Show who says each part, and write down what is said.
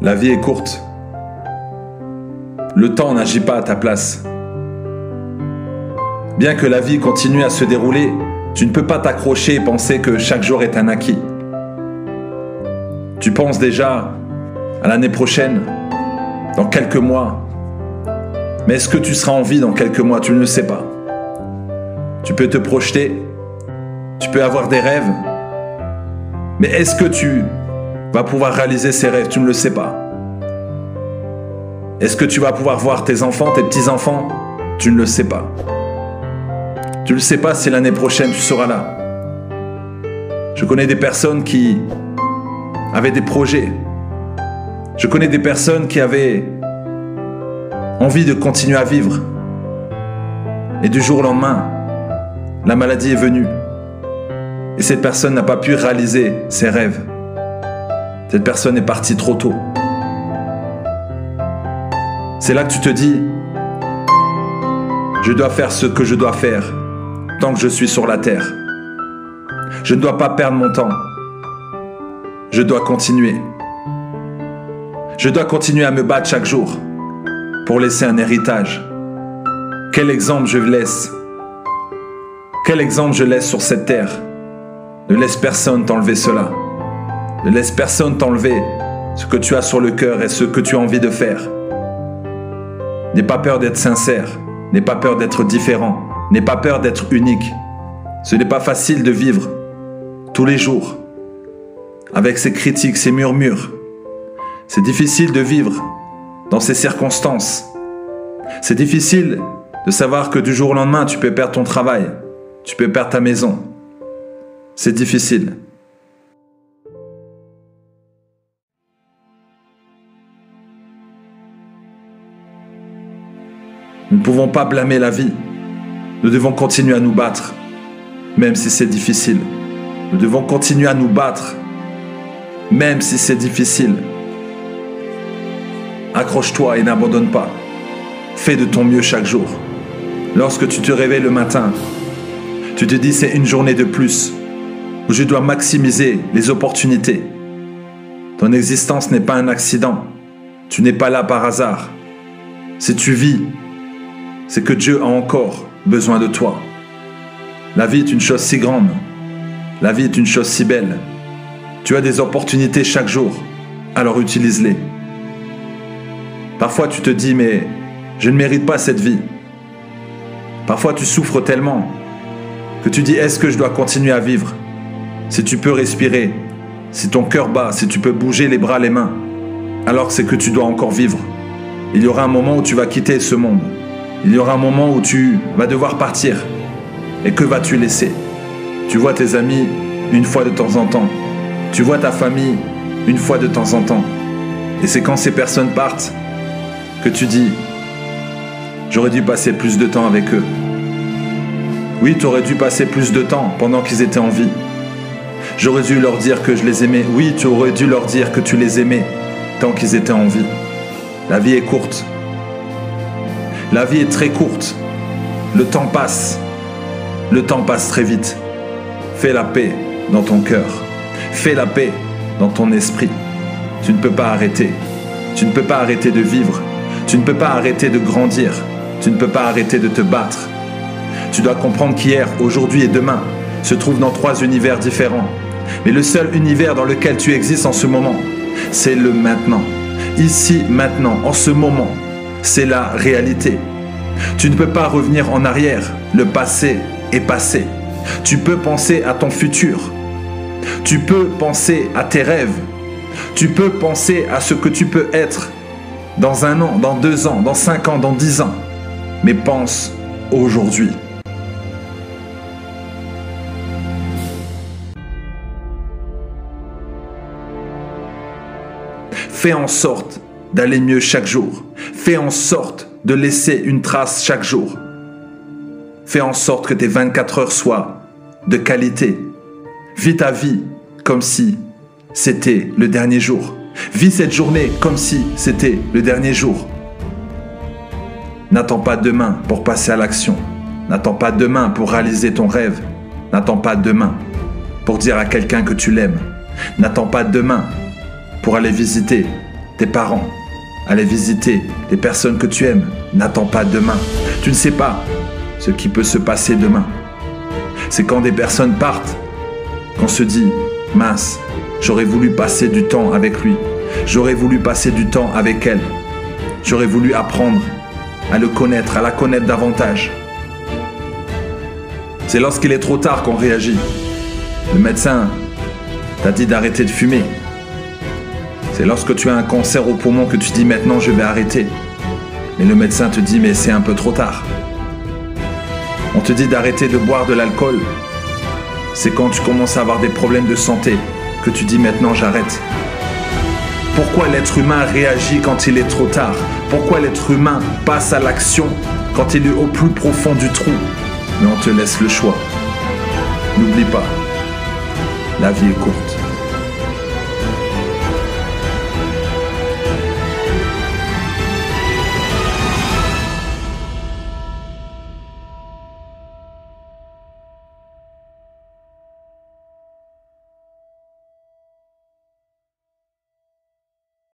Speaker 1: La vie est courte. Le temps n'agit pas à ta place. Bien que la vie continue à se dérouler, tu ne peux pas t'accrocher et penser que chaque jour est un acquis. Tu penses déjà à l'année prochaine, dans quelques mois. Mais est-ce que tu seras en vie dans quelques mois? Tu ne le sais pas. Tu peux te projeter, tu peux avoir des rêves, mais est-ce que tu vas pouvoir réaliser ces rêves? Tu ne le sais pas. Est-ce que tu vas pouvoir voir tes enfants, tes petits-enfants? Tu ne le sais pas. Tu ne le sais pas si l'année prochaine tu seras là. Je connais des personnes qui avaient des projets. Je connais des personnes qui avaient envie de continuer à vivre. Et du jour au lendemain, la maladie est venue. Et cette personne n'a pas pu réaliser ses rêves. Cette personne est partie trop tôt. C'est là que tu te dis, je dois faire ce que je dois faire tant que je suis sur la terre. Je ne dois pas perdre mon temps. Je dois continuer. Je dois continuer à me battre chaque jour pour laisser un héritage. Quel exemple je laisse? Quel exemple je laisse sur cette terre? Ne laisse personne t'enlever cela. Ne laisse personne t'enlever ce que tu as sur le cœur et ce que tu as envie de faire. N'aie pas peur d'être sincère. N'aie pas peur d'être différent. N'aie pas peur d'être unique. Ce n'est pas facile de vivre tous les jours avec ces critiques, ces murmures. C'est difficile de vivre dans ces circonstances. C'est difficile de savoir que du jour au lendemain, tu peux perdre ton travail. Tu peux perdre ta maison. C'est difficile. Nous ne pouvons pas blâmer la vie. Nous devons continuer à nous battre, même si c'est difficile. Nous devons continuer à nous battre, même si c'est difficile. Accroche-toi et n'abandonne pas. Fais de ton mieux chaque jour. Lorsque tu te réveilles le matin, tu te dis c'est une journée de plus où je dois maximiser les opportunités. Ton existence n'est pas un accident. Tu n'es pas là par hasard. Si tu vis, c'est que Dieu a encore besoin de toi. La vie est une chose si grande. La vie est une chose si belle. Tu as des opportunités chaque jour, alors utilise-les. Parfois tu te dis mais je ne mérite pas cette vie. Parfois tu souffres tellement que tu dis est-ce que je dois continuer à vivre? Si tu peux respirer, si ton cœur bat, si tu peux bouger les bras, les mains, alors c'est que tu dois encore vivre. Il y aura un moment où tu vas quitter ce monde. Il y aura un moment où tu vas devoir partir. Et que vas-tu laisser? Tu vois tes amis une fois de temps en temps. Tu vois ta famille une fois de temps en temps. Et c'est quand ces personnes partent que tu dis j'aurais dû passer plus de temps avec eux. Oui, tu aurais dû passer plus de temps pendant qu'ils étaient en vie. J'aurais dû leur dire que je les aimais. Oui, tu aurais dû leur dire que tu les aimais tant qu'ils étaient en vie. La vie est courte. La vie est très courte. Le temps passe. Le temps passe très vite. Fais la paix dans ton cœur. Fais la paix dans ton esprit. Tu ne peux pas arrêter. Tu ne peux pas arrêter de vivre. Tu ne peux pas arrêter de grandir. Tu ne peux pas arrêter de te battre. Tu dois comprendre qu'hier, aujourd'hui et demain se trouvent dans 3 univers différents. Mais le seul univers dans lequel tu existes en ce moment, c'est le maintenant. Ici, maintenant, en ce moment, c'est la réalité. Tu ne peux pas revenir en arrière. Le passé est passé. Tu peux penser à ton futur. Tu peux penser à tes rêves. Tu peux penser à ce que tu peux être dans 1 an, dans 2 ans, dans 5 ans, dans 10 ans. Mais pense aujourd'hui. Fais en sorte d'aller mieux chaque jour. Fais en sorte de laisser une trace chaque jour. Fais en sorte que tes 24 heures soient de qualité. Vis ta vie comme si c'était le dernier jour. Vis cette journée comme si c'était le dernier jour. N'attends pas demain pour passer à l'action. N'attends pas demain pour réaliser ton rêve. N'attends pas demain pour dire à quelqu'un que tu l'aimes. N'attends pas demain pour aller visiter tes parents, aller visiter les personnes que tu aimes. N'attends pas demain. Tu ne sais pas ce qui peut se passer demain. C'est quand des personnes partent qu'on se dit « Mince, j'aurais voulu passer du temps avec lui. J'aurais voulu passer du temps avec elle. J'aurais voulu apprendre à le connaître, à la connaître davantage. » C'est lorsqu'il est trop tard qu'on réagit. Le médecin t'a dit d'arrêter de fumer. C'est lorsque tu as un cancer au poumon que tu dis maintenant je vais arrêter. Mais le médecin te dit mais c'est un peu trop tard. On te dit d'arrêter de boire de l'alcool. C'est quand tu commences à avoir des problèmes de santé que tu dis maintenant j'arrête. Pourquoi l'être humain réagit quand il est trop tard? Pourquoi l'être humain passe à l'action quand il est au plus profond du trou? Mais on te laisse le choix. N'oublie pas, la vie est courte.